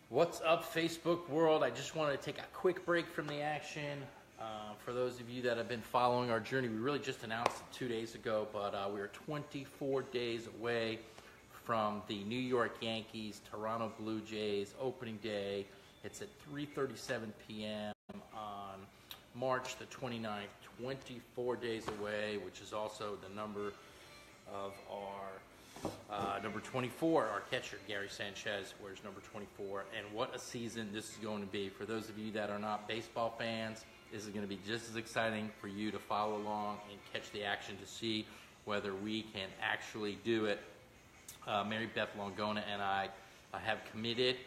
What's up, Facebook world? I just wanted to take a quick break from the action. For those of you that have been following our journey, we really just announced it 2 days ago, but we are 24 days away from the New York Yankees, Toronto Blue Jays opening day. It's at 3:37 p.m. on March the 29th, 24 days away, which is also the number of our number 24, our catcher, Gary Sanchez, wears number 24. And what a season this is going to be. For those of you that are not baseball fans, this is going to be just as exciting for you to follow along and catch the action to see whether we can actually do it. Mary Beth Longona and I have committed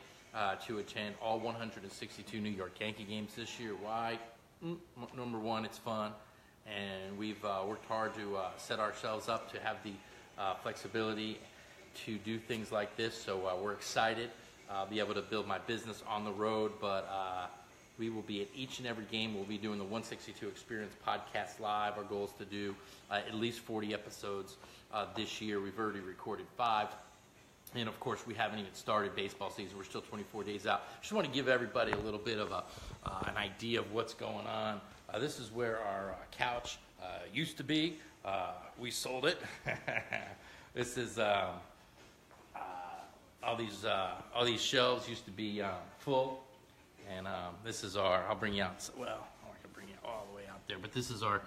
to attend all 162 New York Yankee games this year. Why? Number one, it's fun. And we've worked hard to set ourselves up to have the flexibility to do things like this, so we're excited be able to build my business on the road, but we will be at each and every game. We'll be doing the 162 Experience podcast live. Our goal is to do at least 40 episodes this year. We've already recorded 5, and of course we haven't even started baseball season. We're still 24 days out. Just want to give everybody a little bit of an idea of what's going on. This is where our couch used to be. We sold it. This is all these shelves used to be full, and this is our. I'll bring you out. Well, I can bring you all the way out there, but this is our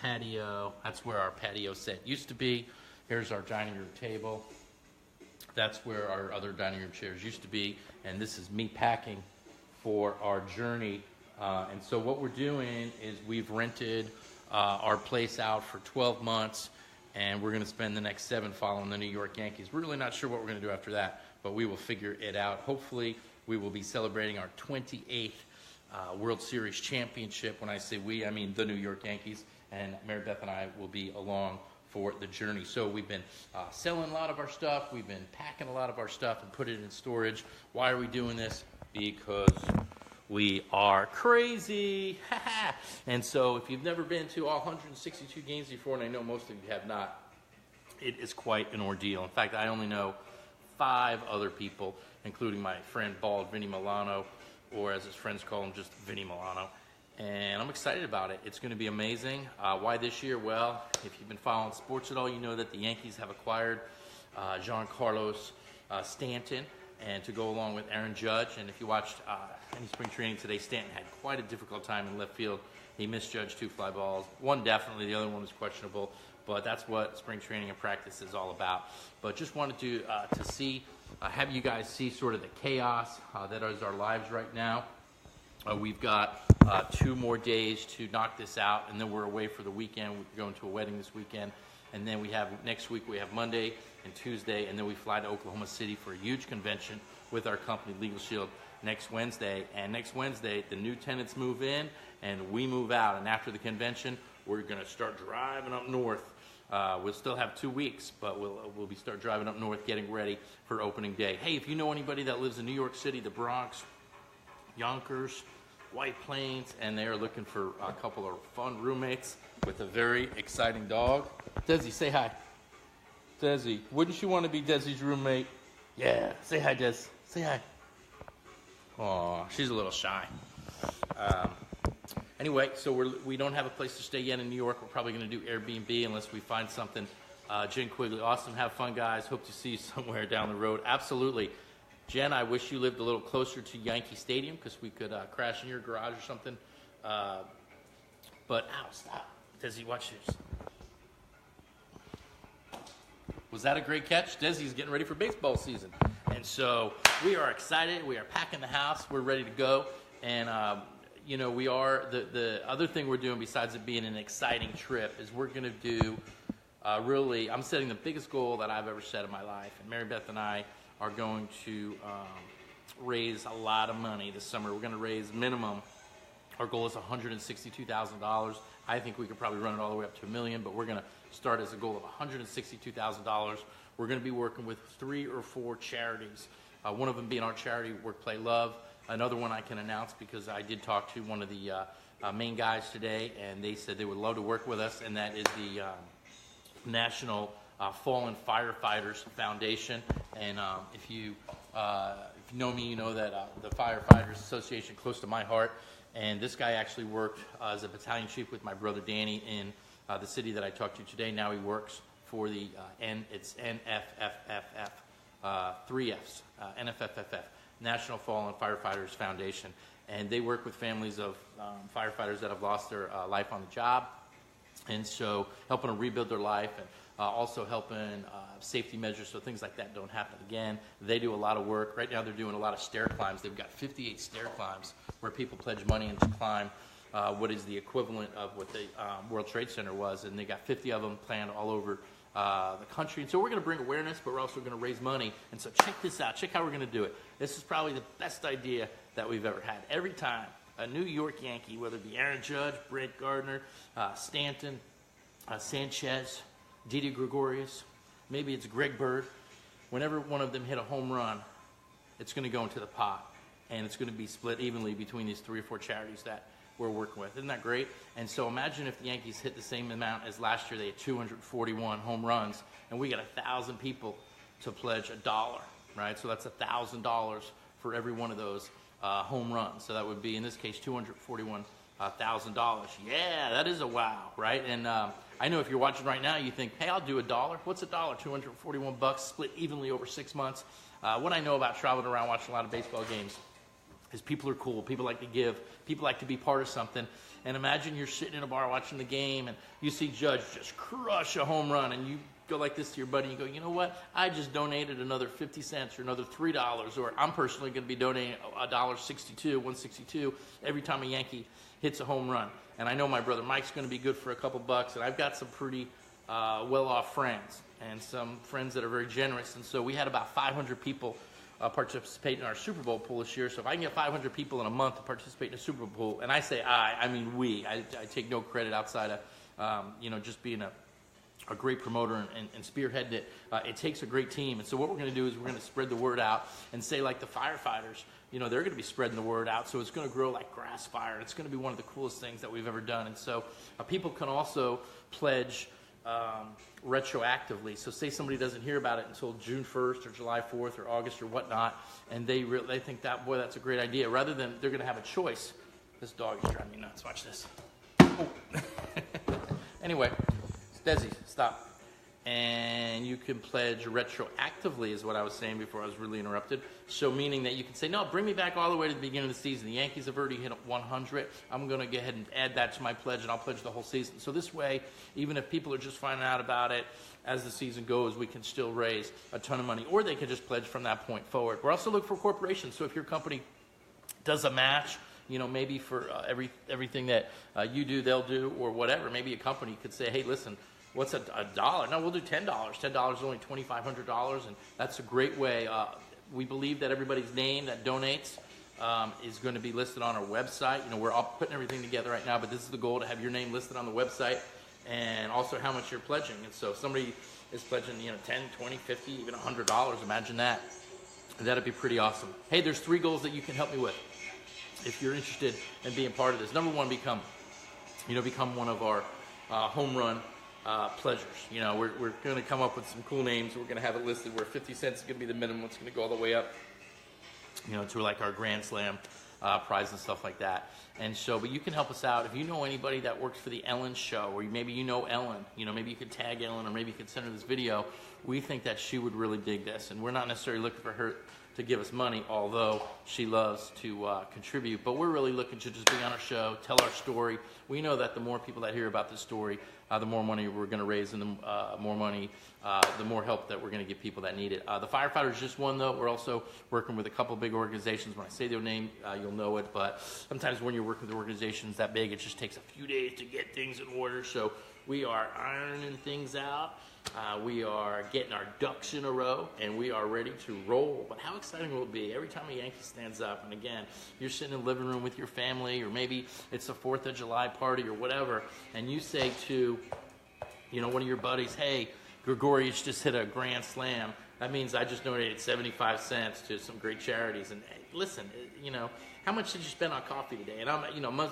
patio. That's where our patio set used to be. Here's our dining room table. That's where our other dining room chairs used to be, and this is me packing for our journey. And so what we're doing is we've rented our place out for 12 months, and we're going to spend the next 7 following the New York Yankees. We're really not sure what we're going to do after that, but we will figure it out. Hopefully, we will be celebrating our 28th World Series championship. When I say we, I mean the New York Yankees, and Mary Beth and I will be along for the journey. So we've been selling a lot of our stuff. We've been packing a lot of our stuff and put it in storage. Why are we doing this? Because we are crazy. And so if you've never been to all 162 games before, and I know most of you have not, it is quite an ordeal. In fact, I only know 5 other people, including my friend Bald Vinny Milano, or as his friends call him, just Vinny Milano. And I'm excited about it. It's going to be amazing. Why this year? Well, if you've been following sports at all, you know that the Yankees have acquired Giancarlo Stanton, and to go along with Aaron Judge. And if you watched any spring training today, Stanton had quite a difficult time in left field. He misjudged 2 fly balls. One definitely, the other one was questionable. But that's what spring training and practice is all about. But just wanted to see, have you guys see sort of the chaos that is our lives right now. We've got 2 more days to knock this out, and then we're away for the weekend. We're going to a wedding this weekend. And then we have next week, we have Monday and Tuesday, and then we fly to Oklahoma City for a huge convention with our company, Legal Shield, next Wednesday. And next Wednesday, the new tenants move in, and we move out. And after the convention, we're going to start driving up north. We'll still have 2 weeks, but we'll start driving up north, getting ready for opening day. Hey, if you know anybody that lives in New York City, the Bronx, Yonkers, White Plains, and they are looking for a couple of fun roommates with a very exciting dog. Desi, say hi. Desi, wouldn't you want to be Desi's roommate? Yeah, say hi, Des. Say hi. Aw, she's a little shy. Anyway, so we don't have a place to stay yet in New York. We're probably going to do Airbnb unless we find something. Jen Quigley, awesome. Have fun, guys. Hope to see you somewhere down the road. Absolutely. Jen, I wish you lived a little closer to Yankee Stadium because we could crash in your garage or something. But, ow, stop. Desi, watch this. Was that a great catch? Desi's getting ready for baseball season. And so we are excited. We are packing the house. We're ready to go. And, we are, the other thing we're doing besides it being an exciting trip is we're going to do really, I'm setting the biggest goal that I've ever set in my life. And Mary Beth and I are going to raise a lot of money this summer. We're going to raise minimum. Our goal is $162,000. I think we could probably run it all the way up to $1 million, but we're going to start as a goal of $162,000. We're going to be working with 3 or 4 charities. One of them being our charity, Work, Play, Love. Another one I can announce because I did talk to one of the main guys today, and they said they would love to work with us, and that is the National Fallen Firefighters Foundation. And if you know me, you know that the Firefighters Association close to my heart. And this guy actually worked as a battalion chief with my brother Danny in the city that I talked to today. Now he works for the it's NFFFF, 3 Fs, NFFFF, National Fallen Firefighters Foundation. And they work with families of firefighters that have lost their life on the job. And so helping them rebuild their life, and also helping safety measures so things like that don't happen again. They do a lot of work. Right now they're doing a lot of stair climbs. They've got 58 stair climbs where people pledge money and to climb what is the equivalent of what the World Trade Center was. And they got 50 of them planned all over the country. And so we're going to bring awareness, but we're also going to raise money. And so check this out. Check how we're going to do it. This is probably the best idea that we've ever had. Every time a New York Yankee, whether it be Aaron Judge, Brett Gardner, Stanton, Sanchez, Didi Gregorius, maybe it's Greg Bird, whenever one of them hit a home run, it's going to go into the pot, and it's going to be split evenly between these 3 or 4 charities that we're working with. Isn't that great? And so imagine if the Yankees hit the same amount as last year. They had 241 home runs, and we got 1,000 people to pledge $1, right? So that's $1,000 for every one of those home runs. So that would be, in this case, $241,000. Yeah, that is a wow, right? And I know if you're watching right now, you think, hey, I'll do $1. What's $1? 241 bucks split evenly over 6 months. What I know about traveling around watching a lot of baseball games is people are cool. People like to give. People like to be part of something. And imagine you're sitting in a bar watching the game, and you see Judge just crush a home run, and you go like this to your buddy, and you go, you know what? I just donated another 50 cents or another $3, or I'm personally going to be donating $1.62, $1.62 every time a Yankee hits a home run. And I know my brother Mike's going to be good for a couple bucks, and I've got some pretty well-off friends and some friends that are very generous. And so we had about 500 people participate in our Super Bowl pool this year. So if I can get 500 people in a month to participate in a Super Bowl pool, and I say I mean we. I take no credit outside of just being a great promoter and spearhead it. It takes a great team. And so what we're going to do is we're going to spread the word out and say, like the firefighters, they're going to be spreading the word out. So it's going to grow like grass fire. It's going to be one of the coolest things that we've ever done. And so people can also pledge retroactively. So say somebody doesn't hear about it until June 1st or July 4th or August or whatnot, and they think that, boy, that's a great idea. Rather than they're going to have a choice. This dog is driving me nuts. Watch this. Oh. Anyway, Desi, stop. And you can pledge retroactively is what I was saying before I was really interrupted. So meaning that you can say, no, bring me back all the way to the beginning of the season. The Yankees have already hit 100. I'm going to go ahead and add that to my pledge, and I'll pledge the whole season. So this way, even if people are just finding out about it as the season goes, we can still raise a ton of money. Or they can just pledge from that point forward. We're also looking for corporations. So if your company does a match, maybe for everything that you do, they'll do, or whatever. Maybe a company could say, hey, listen, what's $1? No, we'll do $10. $10 is only $2,500, and that's a great way. We believe that everybody's name that donates is going to be listed on our website. We're all putting everything together right now, but this is the goal, to have your name listed on the website, and also how much you're pledging. And so if somebody is pledging, 10, 20, 50, even $100, imagine that. That'd be pretty awesome. Hey, there's 3 goals that you can help me with if you're interested in being part of this. Number 1, become one of our home run pleasures. We're going to come up with some cool names. We're going to have it listed where 50 cents is going to be the minimum. It's going to go all the way up, to like our Grand Slam prize and stuff like that. And so, but you can help us out. If you know anybody that works for the Ellen Show, or maybe you know Ellen, maybe you could tag Ellen, or maybe you could send her this video. We think that she would really dig this. And we're not necessarily looking for her to give us money, although she loves to contribute. But we're really looking to just be on our show, tell our story. We know that the more people that hear about this story, the more money we're going to raise, and the more money, the more help that we're going to give people that need it. The firefighters just won, though. We're also working with a couple big organizations. When I say their name, you'll know it. But sometimes when you're working with organizations that big, it just takes a few days to get things in order. So we are ironing things out. We are getting our ducks in a row, and we are ready to roll. But how exciting will it be every time a Yankee stands up? And again, you're sitting in the living room with your family, or maybe it's a 4th of July party or whatever, and you say to, one of your buddies, hey, Gregorius just hit a grand slam. That means I just donated 75 cents to some great charities. And hey, listen, how much did you spend on coffee today? And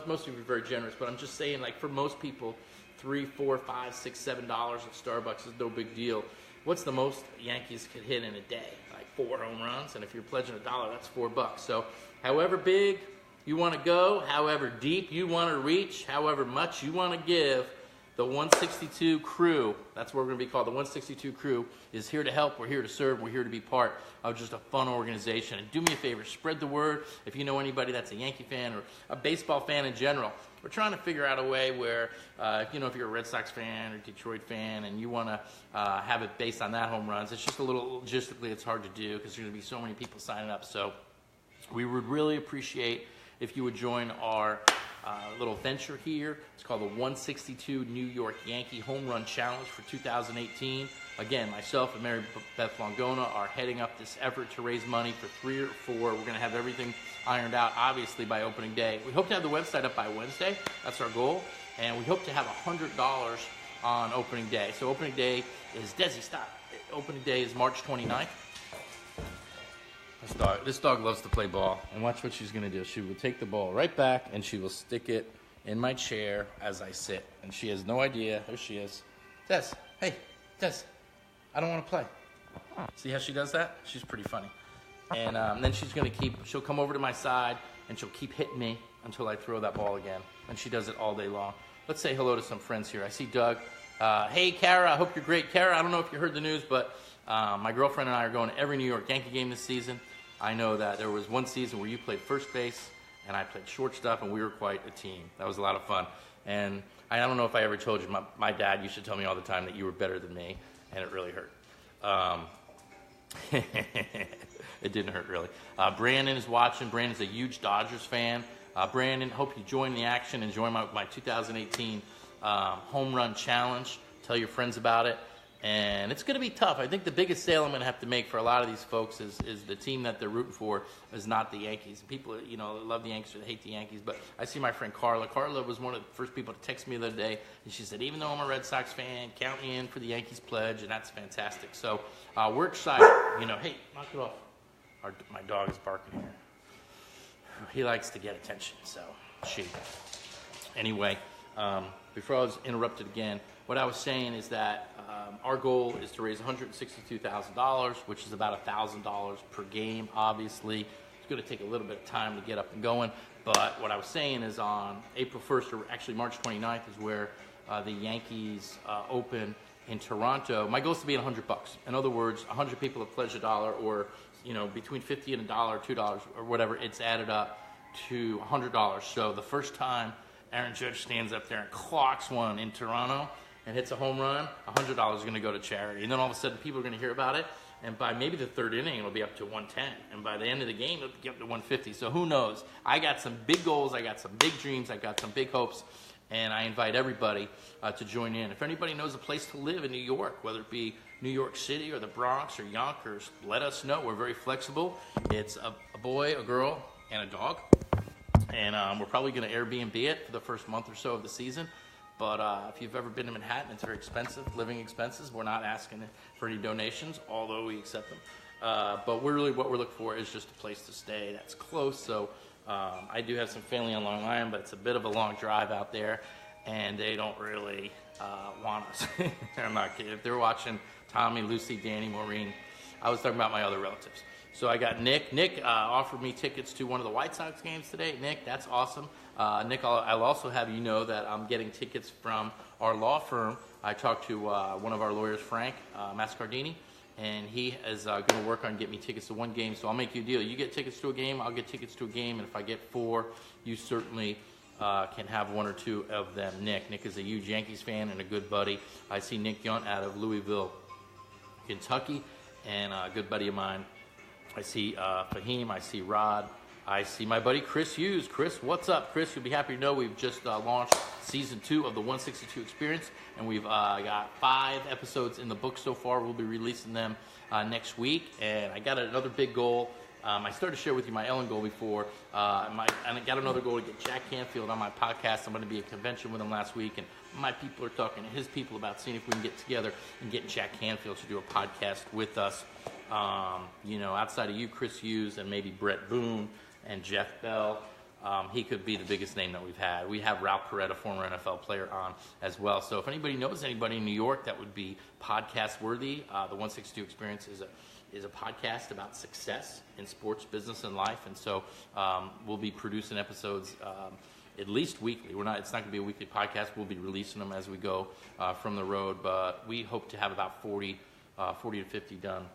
most of you are very generous, but I'm just saying, like, for most people, $3, $4, $5, $6, $7 at Starbucks is no big deal. What's the most Yankees could hit in a day? Like 4 home runs, and if you're pledging $1, that's $4. So however big you want to go, however deep you want to reach, however much you want to give, the 162 crew, that's what we're going to be called, the 162 crew, is here to help, we're here to serve, we're here to be part of just a fun organization. And do me a favor, spread the word. If you know anybody that's a Yankee fan or a baseball fan in general, we're trying to figure out a way where, if you're a Red Sox fan or Detroit fan and you want to have it based on that home runs, it's just a little, logistically, it's hard to do because there's going to be so many people signing up. So we would really appreciate if you would join our little venture here. It's called the 162 New York Yankee Home Run Challenge for 2018. Again, myself and Mary Beth Longona are heading up this effort to raise money for 3 or 4. We're going to have everything ironed out, obviously, by opening day. We hope to have the website up by Wednesday. That's our goal. And we hope to have $100 on opening day. So opening day is, Desi, stop. Opening day is March 29th. This dog loves to play ball, and watch what she's going to do. She will take the ball right back, and she will stick it in my chair as I sit. And she has no idea. There she is. Des, hey, Des, I don't want to play. See how she does that? She's pretty funny. And then she'll come over to my side, and she'll keep hitting me until I throw that ball again. And she does it all day long. Let's say hello to some friends here. I see Doug. Hey, Kara, I hope you're great. Kara, I don't know if you heard the news, but my girlfriend and I are going to every New York Yankee game this season. I know that there was one season where you played first base and I played shortstop, and we were quite a team. That was a lot of fun. And I don't know if I ever told you, my dad used to tell me all the time that you were better than me, and it really hurt. It didn't hurt, really. Brandon is watching. Brandon's a huge Dodgers fan. Brandon, hope you join the action and join my 2018 Home Run Challenge. Tell your friends about it. And it's going to be tough. I think the biggest sale I'm going to have to make for a lot of these folks is the team that they're rooting for is not the Yankees. People, love the Yankees or they hate the Yankees. But I see my friend Carla. Carla was one of the first people to text me the other day. And she said, even though I'm a Red Sox fan, count me in for the Yankees pledge. And that's fantastic. So we're excited. Hey, knock it off. My dog is barking here. He likes to get attention. So anyway, before I was interrupted again, what I was saying is that our goal is to raise $162,000, which is about $1,000 per game, obviously. It's going to take a little bit of time to get up and going. But what I was saying is on April 1st, or actually March 29th, is where the Yankees open in Toronto. My goal is to be at $100. In other words, 100 people have pledged $1, or between $50 and $1, $2, or whatever, it's added up to $100. So the first time Aaron Judge stands up there and clocks one in Toronto and hits a home run, $100 is going to go to charity. And then all of a sudden, people are going to hear about it. And by maybe the third inning, it'll be up to 110. And by the end of the game, it'll be up to 150. So who knows? I got some big goals. I got some big dreams. I got some big hopes. And I invite everybody to join in. If anybody knows a place to live in New York, whether it be New York City or the Bronx or Yonkers, let us know. We're very flexible. It's a boy, a girl, and a dog. And we're probably going to Airbnb it for the first month or so of the season. But if you've ever been to Manhattan, it's very expensive, living expenses. We're not asking for any donations, although we accept them. But what we're looking for is just a place to stay that's close. So I do have some family on Long Island, but it's a bit of a long drive out there, and they don't really want us. I'm not kidding. If they're watching Tommy, Lucy, Danny, Maureen, I was talking about my other relatives. So I got Nick. Nick offered me tickets to one of the White Sox games today. Nick, that's awesome. Nick, I'll also have you know that I'm getting tickets from our law firm. I talked to one of our lawyers, Frank Mascardini, and he is going to work on getting me tickets to one game. So I'll make you a deal. You get tickets to a game, I'll get tickets to a game, and if I get 4, you certainly can have 1 or 2 of them. Nick is a huge Yankees fan and a good buddy. I see Nick Yunt out of Louisville, Kentucky, and a good buddy of mine. I see Fahim, I see Rod, I see my buddy Chris Hughes. Chris, what's up? Chris, you'll be happy to know we've just launched Season 2 of the 162 Experience, and we've got 5 episodes in the book so far. We'll be releasing them next week, and I got another big goal. I started to share with you my Ellen goal before. And I got another goal to get Jack Canfield on my podcast. I'm going to be at a convention with him last week, and my people are talking to his people about seeing if we can get together and getting Jack Canfield to do a podcast with us. Outside of you, Chris Hughes, and maybe Brett Boone and Jeff Bell, he could be the biggest name that we've had. We have Ralph Coretta, former NFL player, on as well. So if anybody knows anybody in New York that would be podcast worthy, the 162 Experience is a podcast about success in sports, business, and life. And so we'll be producing episodes at least weekly. It's not going to be a weekly podcast. We'll be releasing them as we go from the road. But we hope to have about 40 to 50 done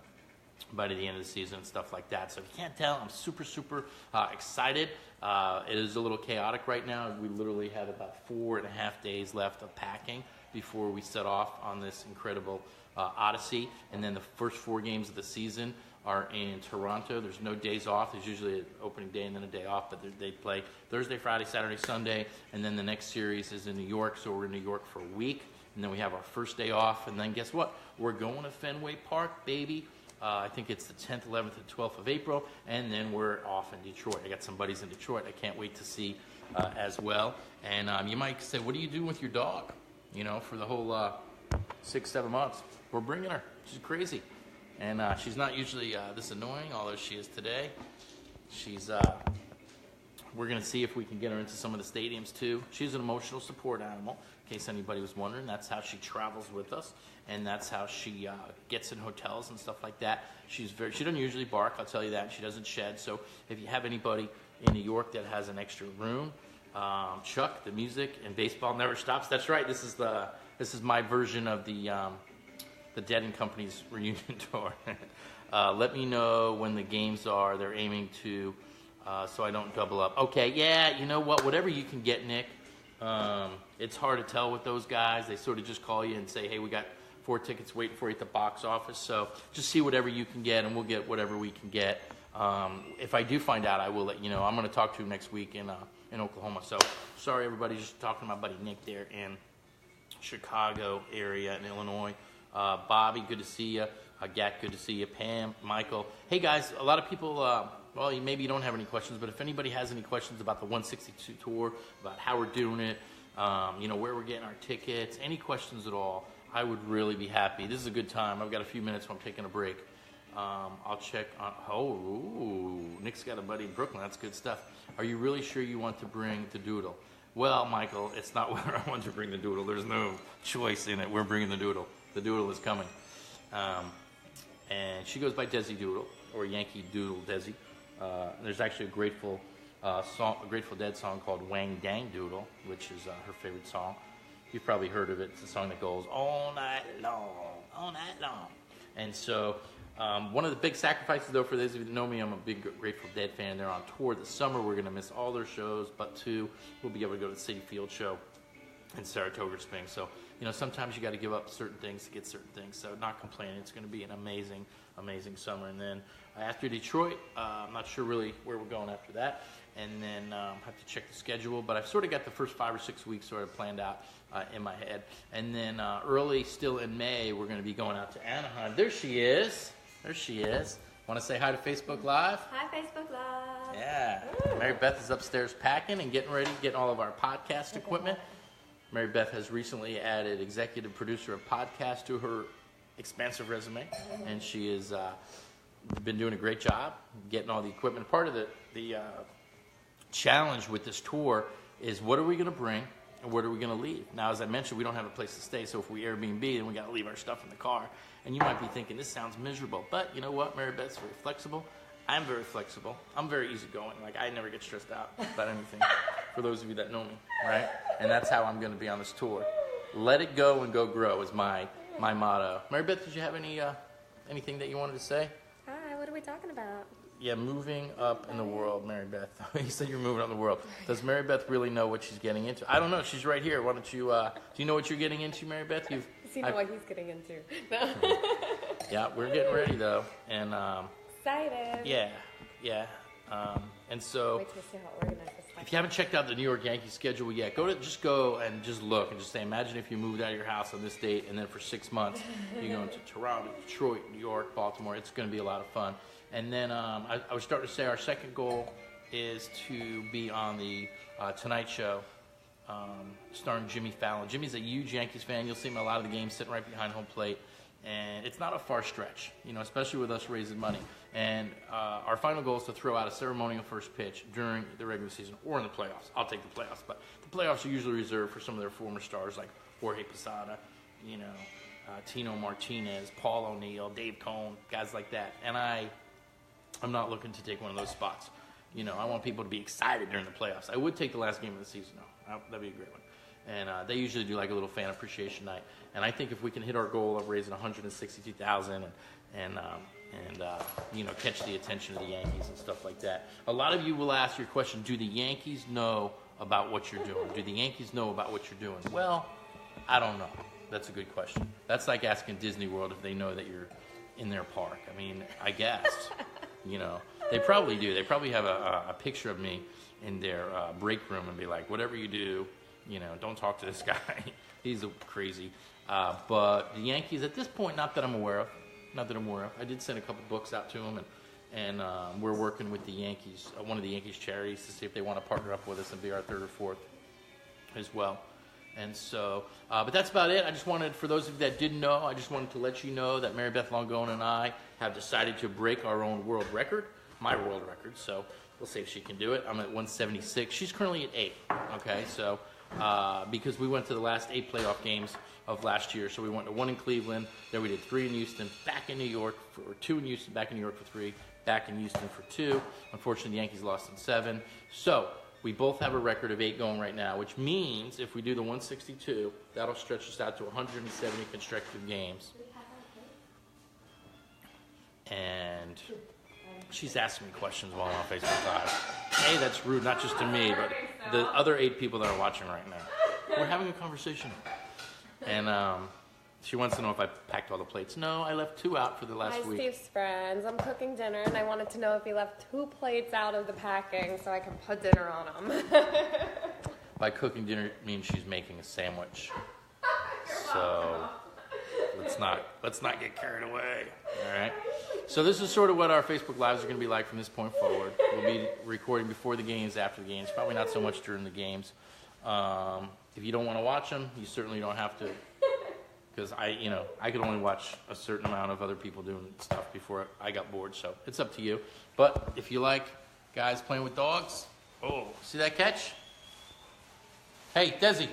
by the end of the season and stuff like that. So if you can't tell, I'm super, super excited. It is a little chaotic right now. We literally have about 4.5 days left of packing before we set off on this incredible odyssey. And then the first 4 games of the season are in Toronto. There's no days off. There's usually an opening day and then a day off, but they play Thursday, Friday, Saturday, Sunday, and then the next series is in New York, so we're in New York for a week, and then we have our first day off, and then guess what? We're going to Fenway Park, baby. I think it's the 10th, 11th, and 12th of April, and then we're off in Detroit. I got some buddies in Detroit I can't wait to see as well. And you might say, what do you do with your dog, for the whole 6-7 months? We're bringing her. She's crazy. And she's not usually this annoying, although she is today. We're going to see if we can get her into some of the stadiums, too. She's an emotional support animal, in case anybody was wondering. That's how she travels with us, and that's how she gets in hotels and stuff like that. She doesn't usually bark, I'll tell you that. She doesn't shed. So if you have anybody in New York that has an extra room, Chuck, the music and baseball never stops. That's right. This is my version of the Dead and Company's reunion tour. Let me know when the games are. They're aiming to, so I don't double up. Okay, yeah, you know what? Whatever you can get, Nick. It's hard to tell with those guys. They sort of just call you and say, hey, we got 4 tickets waiting for you at the box office. So just see whatever you can get, and we'll get whatever we can get. If I do find out, I will let you know. I'm going to talk to him next week in Oklahoma. So sorry, everybody. Just talking to my buddy Nick there in Chicago area in Illinois. Bobby, good to see you. Gat, good to see you. Pam, Michael. Hey, guys, a lot of people, maybe you don't have any questions, but if anybody has any questions about the 162 tour, about how we're doing it, where we're getting our tickets, any questions at all, I would really be happy. This is a good time. I've got a few minutes when I'm taking a break. I'll check on, Nick's got a buddy in Brooklyn. That's good stuff. Are you really sure you want to bring the doodle? Well, Michael, it's not whether I want to bring the doodle. There's no choice in it. We're bringing the doodle. The doodle is coming. And she goes by Desi Doodle, or Yankee Doodle Desi. There's actually a Grateful Dead song called Wang Dang Doodle, which is her favorite song. You've probably heard of it. It's a song that goes all night long, all night long. And so one of the big sacrifices, though, for those of you that know me, I'm a big Grateful Dead fan. They're on tour this summer. We're going to miss all their shows, but 2, we'll be able to go to the Citi Field show in Saratoga Springs. So, sometimes you got to give up certain things to get certain things. So not complaining. It's going to be an amazing, amazing summer. And then after Detroit, I'm not sure really where we're going after that. And then have to check the schedule. But I've sort of got the first 5 or 6 weeks sort of planned out in my head. And then early, still in May, we're going to be going out to Anaheim. There she is. Want to say hi to Facebook Live? Hi, Facebook Live. Yeah. Mary Beth is upstairs packing and getting ready, getting all of our podcast equipment. Mary Beth has recently added executive producer of podcast to her expansive resume, and she has been doing a great job getting all the equipment. Part of the challenge with this tour is what are we going to bring and what are we going to leave? Now, as I mentioned, we don't have a place to stay, so if we Airbnb, then we got to leave our stuff in the car. And you might be thinking, this sounds miserable. But you know what? Mary Beth's very flexible. I'm very flexible. I'm very easygoing. Like, I never get stressed out about anything, for those of you that know me, right? And that's how I'm going to be on this tour. Let it go and go grow is my motto. Mary Beth, did you have anything that you wanted to say? Hi, what are we talking about? Yeah, moving up in the world, Mary Beth. You said you're moving up in the world. Does Mary Beth really know what she's getting into? I don't know. She's right here. Why don't you, do you know what you're getting into, Mary Beth? Does he know what he's getting into? No. Yeah, we're getting ready, though. And, excited. Yeah. And so, Wait till we see how organized this is. if you haven't checked out the New York Yankees schedule yet, go and just look and just say, imagine if you moved out of your house on this date, and then for 6 months you're going to Toronto, Detroit, New York, Baltimore. It's going to be a lot of fun. And then I was starting to say our second goal is to be on the Tonight Show, starring Jimmy Fallon. Jimmy's a huge Yankees fan. You'll see him at a lot of the games sitting right behind home plate. And it's not a far stretch, especially with us raising money. And our final goal is to throw out a ceremonial first pitch during the regular season or in the playoffs. I'll take the playoffs, but the playoffs are usually reserved for some of their former stars like Jorge Posada, Tino Martinez, Paul O'Neill, Dave Cohn, guys like that. And I'm not looking to take one of those spots. You know, I want people to be excited during the playoffs. I would take the last game of the season, though. That'd be a great one. And they usually do like a little fan appreciation night. And I think if we can hit our goal of raising $162,000 and you know, catch the attention of the Yankees and stuff like that. A lot of you will ask your question, do the Yankees know about what you're doing? Do the Yankees know about what you're doing? Well, I don't know. That's a good question. That's like asking Disney World if they know that you're in their park. I mean, I guess, you know, they probably do. They probably have a picture of me in their break room and be like, whatever you do, you know, don't talk to this guy. He's crazy. But the Yankees, at this point, not that I'm aware of. I did send a couple books out to them, and we're working with the Yankees, one of the Yankees charities, to see if they want to partner up with us and be our third or fourth as well. And so, but that's about it. I just wanted, for those of you that didn't know, I just wanted to let you know that Mary Beth Langone and I have decided to break our own world record, my world record. So we'll see if she can do it. I'm at 176. She's currently at 8. Okay, so because we went to the last 8 playoff games of last year. So we went to 1 in Cleveland, then we did 3 in Houston, back in New York, or 2 in Houston, back in New York for 3, back in Houston for 2. Unfortunately, the Yankees lost in 7. So we both have a record of 8 going right now, which means if we do the 162, that'll stretch us out to 170 consecutive games. And she's asking me questions while I'm on Facebook Live. Hey, that's rude, not just to me, but the other 8 people that are watching right now. We're having a conversation. And she wants to know if I packed all the plates. No, I left 2 out for the last week. Hi, Steve's friends. I'm cooking dinner, and I wanted to know if he left 2 plates out of the packing so I can put dinner on them. By cooking dinner, it means she's making a sandwich. So let's not get carried away. All right. So this is sort of what our Facebook Lives are going to be like from this point forward. We'll be recording before the games, after the games. Probably not so much during the games. If you don't want to watch them, you certainly don't have to. Because I could only watch a certain amount of other people doing stuff before I got bored. So it's up to you. But if you like guys playing with dogs, oh, see that catch? Hey, Desi.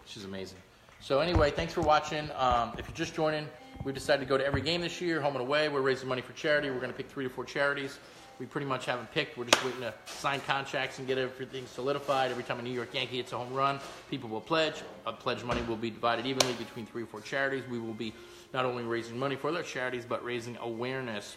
She's amazing. So anyway, thanks for watching. If you're just joining, we've decided to go to every game this year, home and away. We're raising money for charity. We're going to pick 3 to 4 charities. We pretty much haven't picked. We're just waiting to sign contracts and get everything solidified. Every time a New York Yankee hits a home run, people will pledge. Pledge money will be divided evenly between 3 or 4 charities. We will be not only raising money for those charities, but raising awareness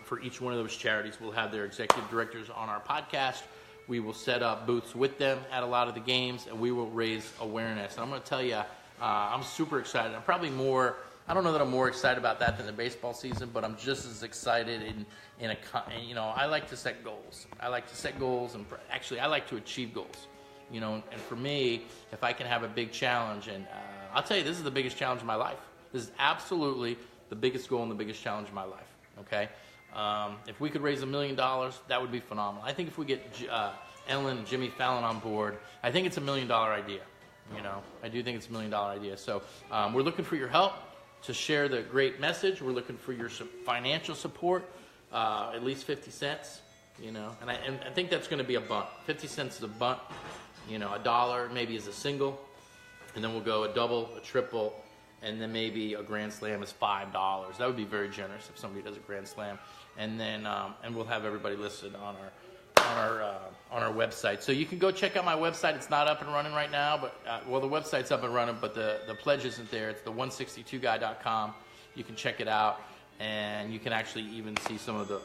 for each one of those charities. We'll have their executive directors on our podcast. We will set up booths with them at a lot of the games, and we will raise awareness. And I'm going to tell you, I'm super excited. I'm probably more... I don't know that I'm more excited about that than the baseball season, but I'm just as excited I like to set goals. I like to set goals, and actually I like to achieve goals. And for me, if I can have a big challenge, and I'll tell you, this is the biggest challenge of my life. This is absolutely the biggest goal and the biggest challenge of my life, okay? If we could raise $1 million, that would be phenomenal. I think if we get Ellen and Jimmy Fallon on board, I think it's $1 million idea. I do think it's $1 million idea. So we're looking for your help to share the great message. We're looking for your financial support, at least 50 cents, and I think that's going to be a bunt. 50 cents is a bunt, $1 maybe is a single, and then we'll go a double, a triple, and then maybe a grand slam is $5. That would be very generous if somebody does a grand slam, and then and we'll have everybody listed on our website. So you can go check out my website. It's not up and running right now, but the website's up and running, but the pledge isn't there. It's the 162guy.com. You can check it out, and you can actually even see some of the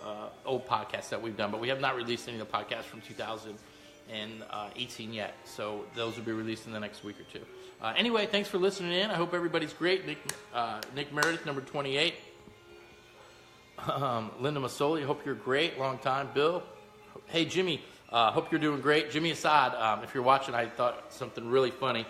old podcasts that we've done. But we have not released any of the podcasts from 2018 yet, so those will be released in the next week or 2. Anyway, thanks for listening in. I hope everybody's great. Nick Meredith, number 28. Linda Masoli, hope you're great. Long time. Bill. Hey, Jimmy, hope you're doing great. Jimmy Assad, if you're watching, I thought something really funny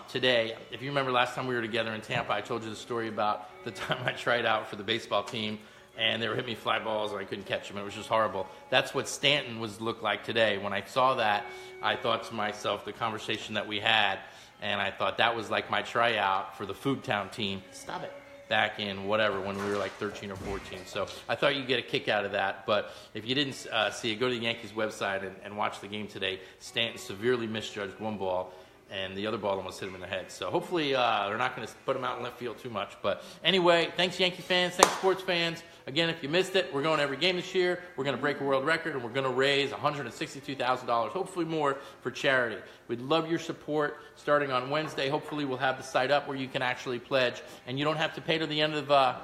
today. If you remember last time we were together in Tampa, I told you the story about the time I tried out for the baseball team, and they were hitting me fly balls, and I couldn't catch them. It was just horrible. That's what Stanton looked like today. When I saw that, I thought to myself, the conversation that we had, and I thought that was like my tryout for the Food Town team. Stop it. Back in whatever, when we were like 13 or 14. So I thought you'd get a kick out of that. But if you didn't see it, go to the Yankees website and watch the game today. Stanton severely misjudged one ball, and the other ball almost hit him in the head. So hopefully they're not going to put him out in left field too much. But anyway, thanks Yankee fans, thanks sports fans. Again, if you missed it, we're going to every game this year. We're going to break a world record, and we're going to raise $162,000, hopefully more, for charity. We'd love your support starting on Wednesday. Hopefully we'll have the site up where you can actually pledge, and you don't have to pay to the end of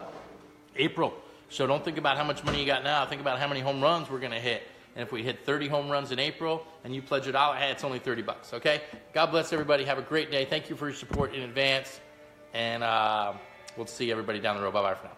April. So don't think about how much money you got now. Think about how many home runs we're going to hit. And if we hit 30 home runs in April and you pledge $1, hey, it's only $30, okay? God bless everybody. Have a great day. Thank you for your support in advance. And we'll see everybody down the road. Bye-bye for now.